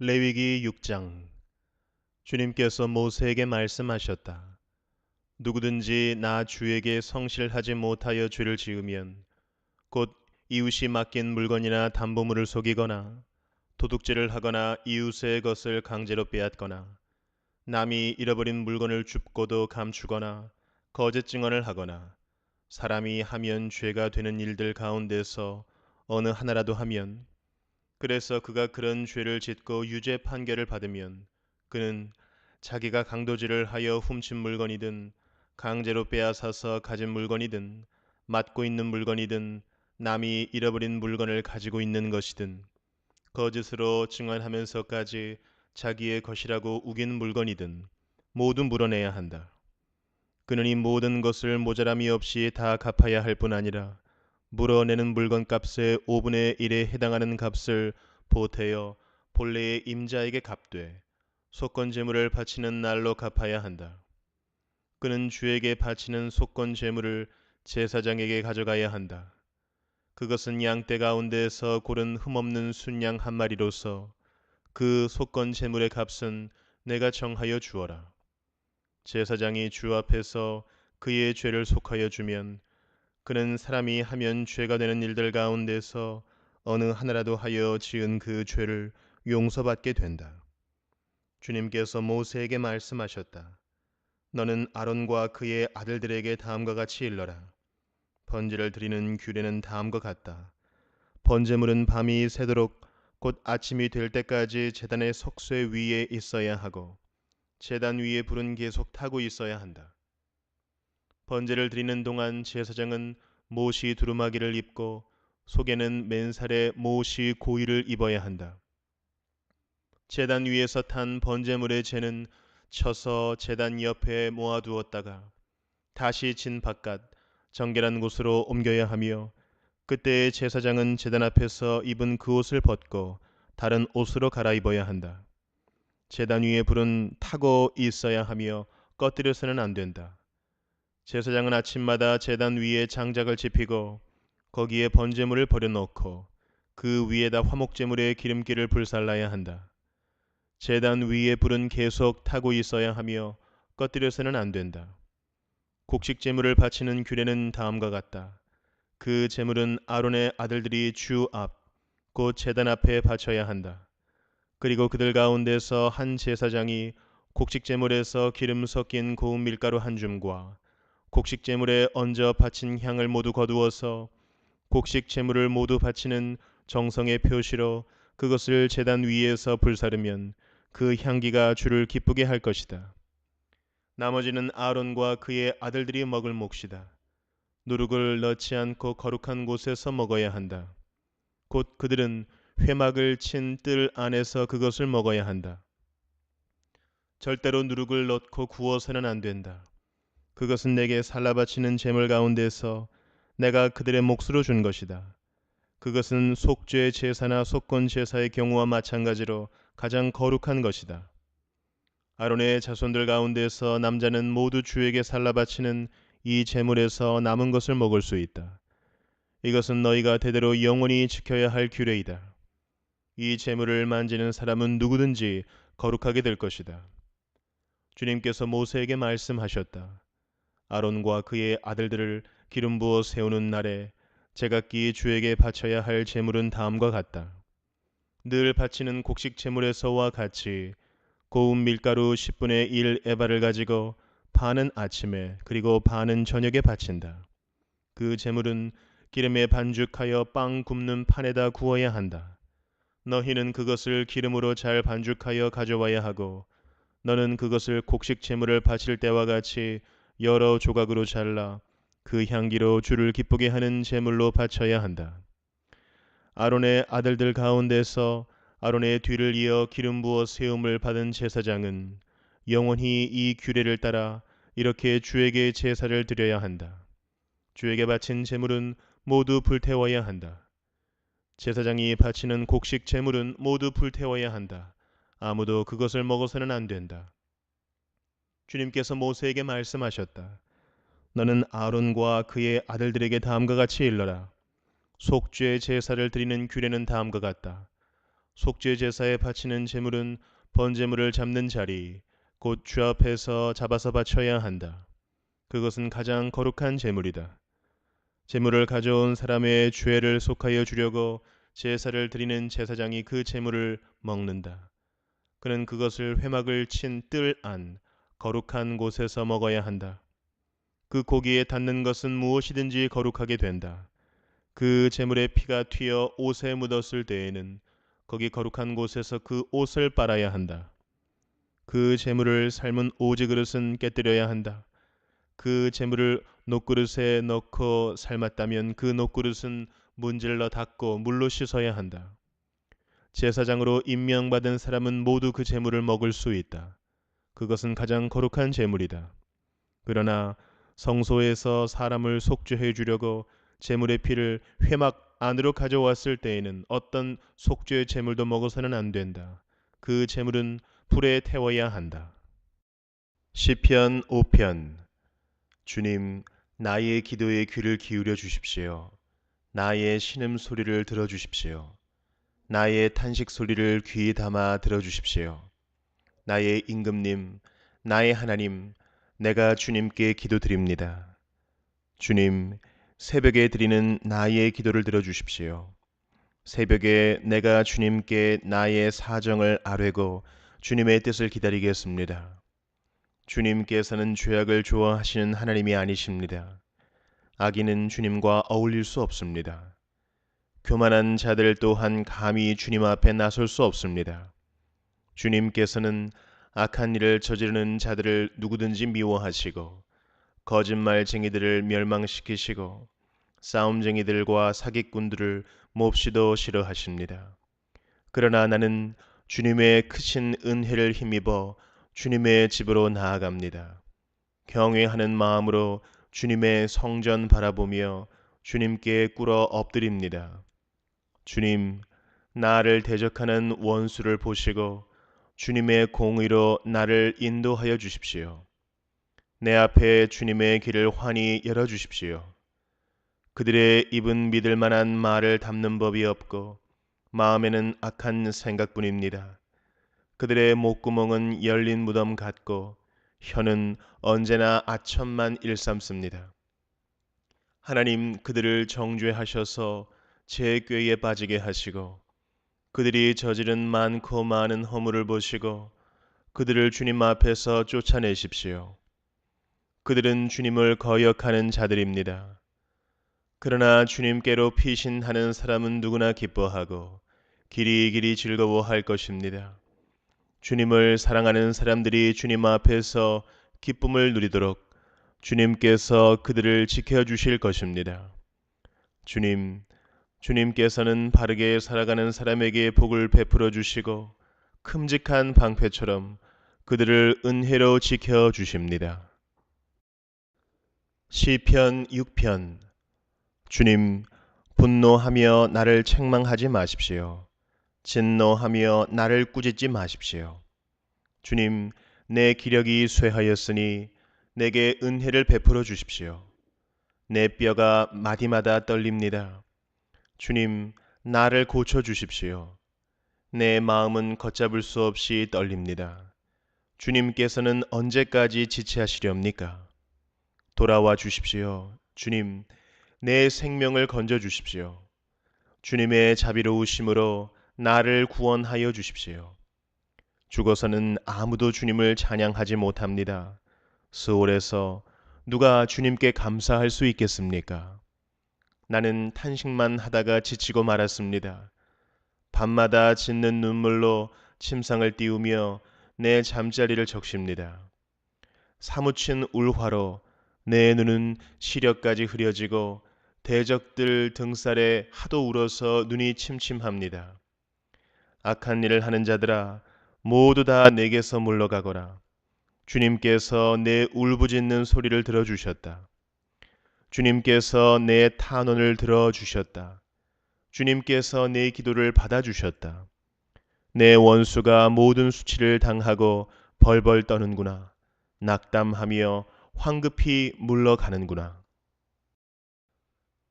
레위기 6장. 주님께서 모세에게 말씀하셨다. 누구든지 나 주에게 성실하지 못하여 죄를 지으면 곧 이웃이 맡긴 물건이나 담보물을 속이거나 도둑질을 하거나 이웃의 것을 강제로 빼앗거나 남이 잃어버린 물건을 줍고도 감추거나 거짓 증언을 하거나 사람이 하면 죄가 되는 일들 가운데서 어느 하나라도 하면, 그래서 그가 그런 죄를 짓고 유죄 판결을 받으면 그는 자기가 강도질을 하여 훔친 물건이든 강제로 빼앗아서 가진 물건이든 맡고 있는 물건이든 남이 잃어버린 물건을 가지고 있는 것이든 거짓으로 증언하면서까지 자기의 것이라고 우긴 물건이든 모두 물어내야 한다. 그는 이 모든 것을 모자람이 없이 다 갚아야 할 뿐 아니라 물어내는 물건값의 5분의 1에 해당하는 값을 보태어 본래의 임자에게 갚되 속건 제물을 바치는 날로 갚아야 한다. 그는 주에게 바치는 속건 제물을 제사장에게 가져가야 한다. 그것은 양떼 가운데에서 고른 흠없는 순양 한 마리로서 그 속건 제물의 값은 내가 정하여 주어라. 제사장이 주 앞에서 그의 죄를 속하여 주면 그는 사람이 하면 죄가 되는 일들 가운데서 어느 하나라도 하여 지은 그 죄를 용서받게 된다. 주님께서 모세에게 말씀하셨다. 너는 아론과 그의 아들들에게 다음과 같이 일러라. 번제를 드리는 규례는 다음과 같다. 번제물은 밤이 새도록 곧 아침이 될 때까지 제단의 석쇠 위에 있어야 하고 제단 위에 불은 계속 타고 있어야 한다. 번제를 드리는 동안 제사장은 못이 두루마기를 입고 속에는 맨살에 못이 고위를 입어야 한다. 제단 위에서 탄 번제물의 재는 쳐서 제단 옆에 모아두었다가 다시 진 바깥 정결한 곳으로 옮겨야 하며, 그때 제사장은 제단 앞에서 입은 그 옷을 벗고 다른 옷으로 갈아입어야 한다. 제단 위에 불은 타고 있어야 하며 꺼뜨려서는 안 된다. 제사장은 아침마다 제단 위에 장작을 지피고 거기에 번제물을 버려놓고 그 위에다 화목제물의 기름기를 불살라야 한다. 제단 위에 불은 계속 타고 있어야 하며 꺼뜨려서는 안 된다. 곡식 제물을 바치는 규례는 다음과 같다. 그 제물은 아론의 아들들이 주 앞, 곧 제단 앞에 바쳐야 한다. 그리고 그들 가운데서 한 제사장이 곡식 제물에서 기름 섞인 고운 밀가루 한 줌과 곡식 제물에 얹어 바친 향을 모두 거두어서 곡식 제물을 모두 바치는 정성의 표시로 그것을 제단 위에서 불사르면 그 향기가 주를 기쁘게 할 것이다. 나머지는 아론과 그의 아들들이 먹을 몫이다. 누룩을 넣지 않고 거룩한 곳에서 먹어야 한다. 곧 그들은 회막을 친 뜰 안에서 그것을 먹어야 한다. 절대로 누룩을 넣고 구워서는 안 된다. 그것은 내게 살라 바치는 제물 가운데서 내가 그들의 몫으로 준 것이다. 그것은 속죄 제사나 속건 제사의 경우와 마찬가지로 가장 거룩한 것이다. 아론의 자손들 가운데서 남자는 모두 주에게 살라 바치는 이 제물에서 남은 것을 먹을 수 있다. 이것은 너희가 대대로 영원히 지켜야 할 규례이다. 이 제물을 만지는 사람은 누구든지 거룩하게 될 것이다. 주님께서 모세에게 말씀하셨다. 아론과 그의 아들들을 기름 부어 세우는 날에 제각기 주에게 바쳐야 할 제물은 다음과 같다. 늘 바치는 곡식 제물에서와 같이 고운 밀가루 10분의 1 에바를 가지고 반은 아침에 그리고 반은 저녁에 바친다. 그 제물은 기름에 반죽하여 빵 굽는 판에다 구워야 한다. 너희는 그것을 기름으로 잘 반죽하여 가져와야 하고, 너는 그것을 곡식 제물을 바칠 때와 같이 여러 조각으로 잘라 그 향기로 주를 기쁘게 하는 제물로 바쳐야 한다. 아론의 아들들 가운데서 아론의 뒤를 이어 기름 부어 세움을 받은 제사장은 영원히 이 규례를 따라 이렇게 주에게 제사를 드려야 한다. 주에게 바친 제물은 모두 불태워야 한다. 제사장이 바치는 곡식 제물은 모두 불태워야 한다. 아무도 그것을 먹어서는 안 된다. 주님께서 모세에게 말씀하셨다. 너는 아론과 그의 아들들에게 다음과 같이 일러라. 속죄 제사를 드리는 규례는 다음과 같다. 속죄 제사에 바치는 제물은 번제물을 잡는 자리, 곧 주 앞에서 잡아서 바쳐야 한다. 그것은 가장 거룩한 제물이다. 제물을 가져온 사람의 죄를 속하여 주려고 제사를 드리는 제사장이 그 제물을 먹는다. 그는 그것을 회막을 친 뜰 안 거룩한 곳에서 먹어야 한다. 그 고기에 닿는 것은 무엇이든지 거룩하게 된다. 그 제물의 피가 튀어 옷에 묻었을 때에는 거기 거룩한 곳에서 그 옷을 빨아야 한다. 그 제물을 삶은 오지 그릇은 깨뜨려야 한다. 그 제물을 녹그릇에 넣고 삶았다면 그 녹그릇은 문질러 닦고 물로 씻어야 한다. 제사장으로 임명받은 사람은 모두 그 제물을 먹을 수 있다. 그것은 가장 거룩한 제물이다. 그러나 성소에서 사람을 속죄해 주려고 제물의 피를 회막 안으로 가져왔을 때에는 어떤 속죄 제물도 먹어서는 안 된다. 그 제물은 불에 태워야 한다. 시편 5편. 주님, 나의 기도에 귀를 기울여 주십시오. 나의 신음 소리를 들어 주십시오. 나의 탄식 소리를 귀에 담아 들어 주십시오. 나의 임금님, 나의 하나님, 내가 주님께 기도드립니다. 주님, 새벽에 드리는 나의 기도를 들어 주십시오. 새벽에 내가 주님께 나의 사정을 아뢰고 주님의 뜻을 기다리겠습니다. 주님께서는 죄악을 좋아하시는 하나님이 아니십니다. 악인은 주님과 어울릴 수 없습니다. 교만한 자들 또한 감히 주님 앞에 나설 수 없습니다. 주님께서는 악한 일을 저지르는 자들을 누구든지 미워하시고 거짓말쟁이들을 멸망시키시고 싸움쟁이들과 사기꾼들을 몹시도 싫어하십니다. 그러나 나는 주님의 크신 은혜를 힘입어 주님의 집으로 나아갑니다. 경외하는 마음으로 주님의 성전 바라보며 주님께 꿇어 엎드립니다. 주님, 나를 대적하는 원수를 보시고 주님의 공의로 나를 인도하여 주십시오. 내 앞에 주님의 길을 환히 열어 주십시오. 그들의 입은 믿을 만한 말을 담는 법이 없고 마음에는 악한 생각뿐입니다. 그들의 목구멍은 열린 무덤 같고 혀는 언제나 아첨만 일삼습니다. 하나님 그들을 정죄하셔서 제 꾀에 빠지게 하시고 그들이 저지른 많고 많은 허물을 보시고 그들을 주님 앞에서 쫓아내십시오. 그들은 주님을 거역하는 자들입니다. 그러나 주님께로 피신하는 사람은 누구나 기뻐하고 길이길이 즐거워할 것입니다. 주님을 사랑하는 사람들이 주님 앞에서 기쁨을 누리도록 주님께서 그들을 지켜주실 것입니다. 주님께서는 바르게 살아가는 사람에게 복을 베풀어 주시고 큼직한 방패처럼 그들을 은혜로 지켜주십니다. 시편 6편. 주님, 분노하며 나를 책망하지 마십시오. 진노하며 나를 꾸짖지 마십시오. 주님, 내 기력이 쇠하였으니 내게 은혜를 베풀어 주십시오. 내 뼈가 마디마다 떨립니다. 주님, 나를 고쳐 주십시오. 내 마음은 걷잡을 수 없이 떨립니다. 주님께서는 언제까지 지체하시렵니까? 돌아와 주십시오. 주님, 내 생명을 건져 주십시오. 주님의 자비로우심으로 나를 구원하여 주십시오. 죽어서는 아무도 주님을 찬양하지 못합니다. 스올에서 누가 주님께 감사할 수 있겠습니까? 나는 탄식만 하다가 지치고 말았습니다. 밤마다 짖는 눈물로 침상을 띄우며 내 잠자리를 적십니다. 사무친 울화로 내 눈은 시력까지 흐려지고 대적들 등살에 하도 울어서 눈이 침침합니다. 악한 일을 하는 자들아 모두 다 내게서 물러가거라. 주님께서 내 울부짖는 소리를 들어주셨다. 주님께서 내 탄원을 들어주셨다. 주님께서 내 기도를 받아주셨다. 내 원수가 모든 수치를 당하고 벌벌 떠는구나. 낙담하며 황급히 물러가는구나.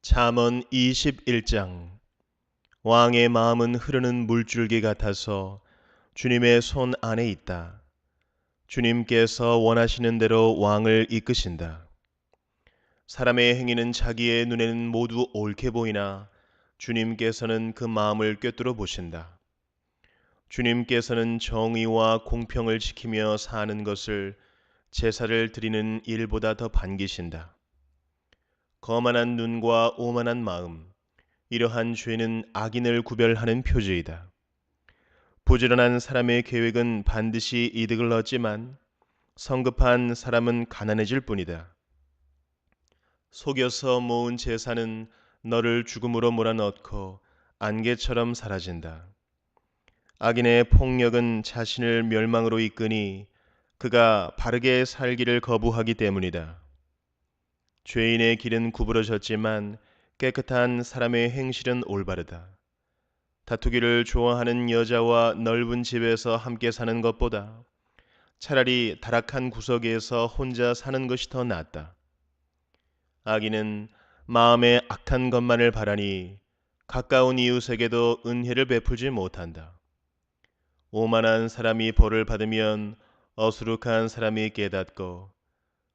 잠언 21장. 왕의 마음은 흐르는 물줄기 같아서 주님의 손 안에 있다. 주님께서 원하시는 대로 왕을 이끄신다. 사람의 행위는 자기의 눈에는 모두 옳게 보이나 주님께서는 그 마음을 꿰뚫어 보신다. 주님께서는 정의와 공평을 지키며 사는 것을 제사를 드리는 일보다 더 반기신다. 거만한 눈과 오만한 마음, 이러한 죄는 악인을 구별하는 표지이다. 부지런한 사람의 계획은 반드시 이득을 얻지만 성급한 사람은 가난해질 뿐이다. 속여서 모은 재산은 너를 죽음으로 몰아넣고 안개처럼 사라진다. 악인의 폭력은 자신을 멸망으로 이끄니 그가 바르게 살기를 거부하기 때문이다. 죄인의 길은 구부러졌지만 깨끗한 사람의 행실은 올바르다. 다투기를 좋아하는 여자와 넓은 집에서 함께 사는 것보다 차라리 다락한 구석에서 혼자 사는 것이 더 낫다. 악인은 마음에 악한 것만을 바라니 가까운 이웃에게도 은혜를 베풀지 못한다. 오만한 사람이 벌을 받으면 어수룩한 사람이 깨닫고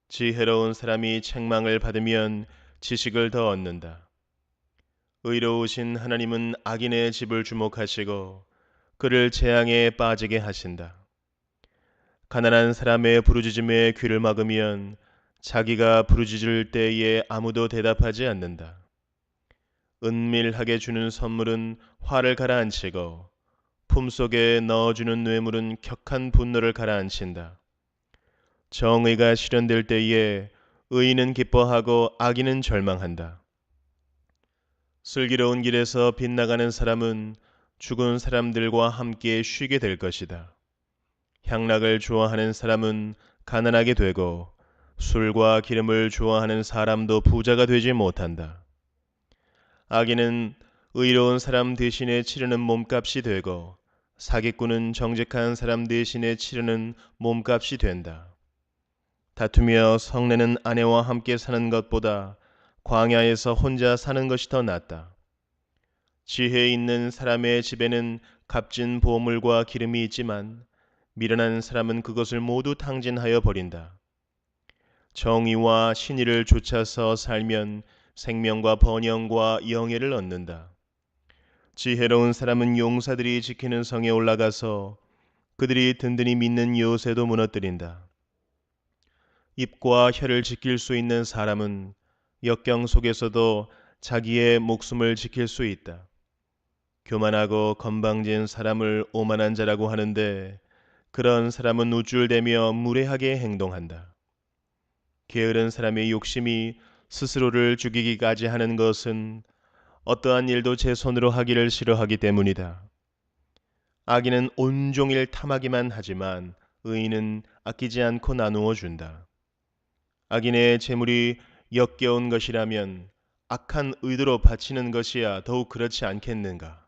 지혜로운 사람이 책망을 받으면 지식을 더 얻는다. 의로우신 하나님은 악인의 집을 주목하시고 그를 재앙에 빠지게 하신다. 가난한 사람의 부르짖음에 귀를 막으면 자기가 부르짖을 때에 아무도 대답하지 않는다. 은밀하게 주는 선물은 화를 가라앉히고 품속에 넣어주는 뇌물은 격한 분노를 가라앉힌다. 정의가 실현될 때에 의인은 기뻐하고 악인은 절망한다. 슬기로운 길에서 빗나가는 사람은 죽은 사람들과 함께 쉬게 될 것이다. 향락을 좋아하는 사람은 가난하게 되고 술과 기름을 좋아하는 사람도 부자가 되지 못한다. 악인은 의로운 사람 대신에 치르는 몸값이 되고 사기꾼은 정직한 사람 대신에 치르는 몸값이 된다. 다투며 성내는 아내와 함께 사는 것보다 광야에서 혼자 사는 것이 더 낫다. 지혜 있는 사람의 집에는 값진 보물과 기름이 있지만 미련한 사람은 그것을 모두 탕진하여 버린다. 정의와 신의를 좇아서 살면 생명과 번영과 영예를 얻는다. 지혜로운 사람은 용사들이 지키는 성에 올라가서 그들이 든든히 믿는 요새도 무너뜨린다. 입과 혀를 지킬 수 있는 사람은 역경 속에서도 자기의 목숨을 지킬 수 있다. 교만하고 건방진 사람을 오만한 자라고 하는데 그런 사람은 우쭐대며 무례하게 행동한다. 게으른 사람의 욕심이 스스로를 죽이기까지 하는 것은 어떠한 일도 제 손으로 하기를 싫어하기 때문이다. 악인은 온종일 탐하기만 하지만 의인은 아끼지 않고 나누어 준다. 악인의 재물이 역겨운 것이라면 악한 의도로 바치는 것이야 더욱 그렇지 않겠는가.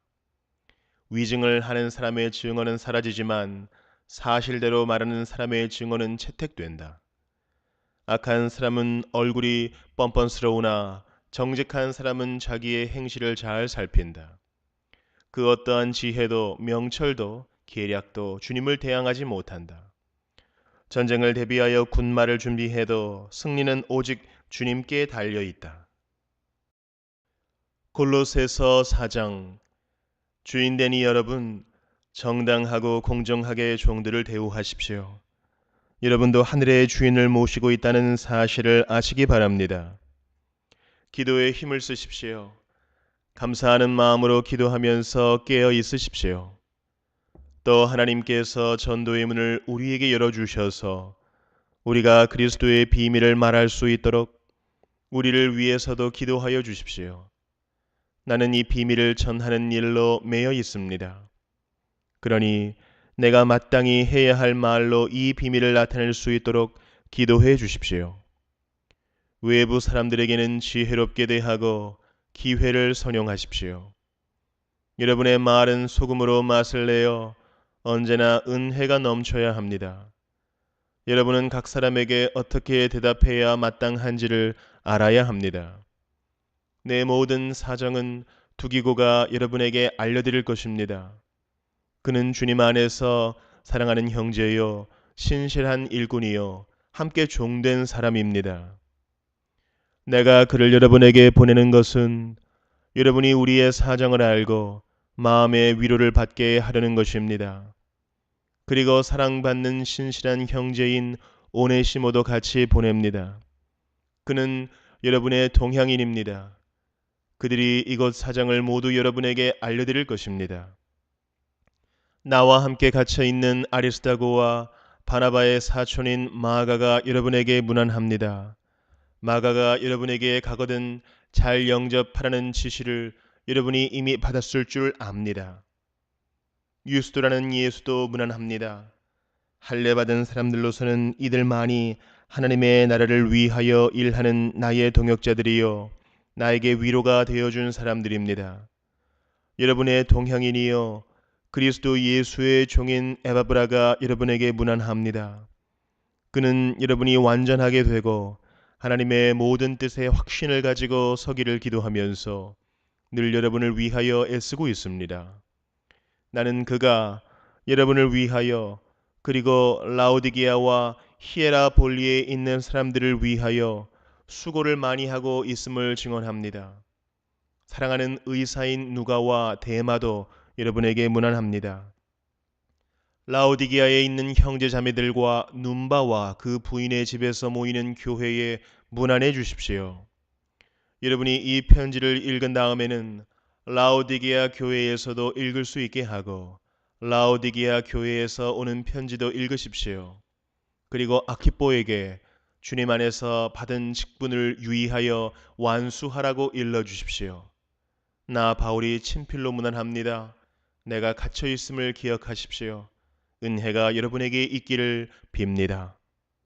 위증을 하는 사람의 증언은 사라지지만 사실대로 말하는 사람의 증언은 채택된다. 악한 사람은 얼굴이 뻔뻔스러우나 정직한 사람은 자기의 행실을 잘 살핀다. 그 어떠한 지혜도 명철도 계략도 주님을 대항하지 못한다. 전쟁을 대비하여 군마를 준비해도 승리는 오직 주님께 달려 있다. 골로새서 4장. 주인되니 여러분, 정당하고 공정하게 종들을 대우하십시오. 여러분도 하늘의 주인을 모시고 있다는 사실을 아시기 바랍니다. 기도에 힘을 쓰십시오. 감사하는 마음으로 기도하면서 깨어 있으십시오. 또 하나님께서 전도의 문을 우리에게 열어주셔서 우리가 그리스도의 비밀을 말할 수 있도록 우리를 위해서도 기도하여 주십시오. 나는 이 비밀을 전하는 일로 매여 있습니다. 그러니 내가 마땅히 해야 할 말로 이 비밀을 나타낼 수 있도록 기도해 주십시오. 외부 사람들에게는 지혜롭게 대하고 기회를 선용하십시오. 여러분의 말은 소금으로 맛을 내어 언제나 은혜가 넘쳐야 합니다. 여러분은 각 사람에게 어떻게 대답해야 마땅한지를 알아야 합니다. 내 모든 사정은 투기고가 여러분에게 알려드릴 것입니다. 그는 주님 안에서 사랑하는 형제요, 신실한 일꾼이요, 함께 종된 사람입니다. 내가 그를 여러분에게 보내는 것은 여러분이 우리의 사정을 알고 마음의 위로를 받게 하려는 것입니다. 그리고 사랑받는 신실한 형제인 오네시모도 같이 보냅니다. 그는 여러분의 동향인입니다. 그들이 이곳 사정을 모두 여러분에게 알려드릴 것입니다. 나와 함께 갇혀 있는 아리스다고와 바나바의 사촌인 마가가 여러분에게 문안합니다. 마가가 여러분에게 가거든 잘 영접하라는 지시를 여러분이 이미 받았을 줄 압니다. 유스도라는 예수도 문안합니다. 할례받은 사람들로서는 이들만이 하나님의 나라를 위하여 일하는 나의 동역자들이요, 나에게 위로가 되어준 사람들입니다. 여러분의 동향인이요, 그리스도 예수의 종인 에바브라가 여러분에게 문안합니다. 그는 여러분이 완전하게 되고 하나님의 모든 뜻에 확신을 가지고 서기를 기도하면서 늘 여러분을 위하여 애쓰고 있습니다. 나는 그가 여러분을 위하여 그리고 라오디게아와 히에라볼리에 있는 사람들을 위하여 수고를 많이 하고 있음을 증언합니다. 사랑하는 의사인 누가와 데마도 여러분에게 문안합니다. 라오디게아에 있는 형제 자매들과 num바와 그 부인의 집에서 모이는 교회에 문안해 주십시오. 여러분이 이 편지를 읽은 다음에는 라오디게아 교회에서도 읽을 수 있게 하고 라오디게아 교회에서 오는 편지도 읽으십시오. 그리고 아키뽀에게 주님 안에서 받은 직분을 유의하여 완수하라고 일러 주십시오. 나 바울이 친필로 문안합니다. 내가 갇혀 있음을 기억하십시오. 은혜가 여러분에게 있기를 빕니다.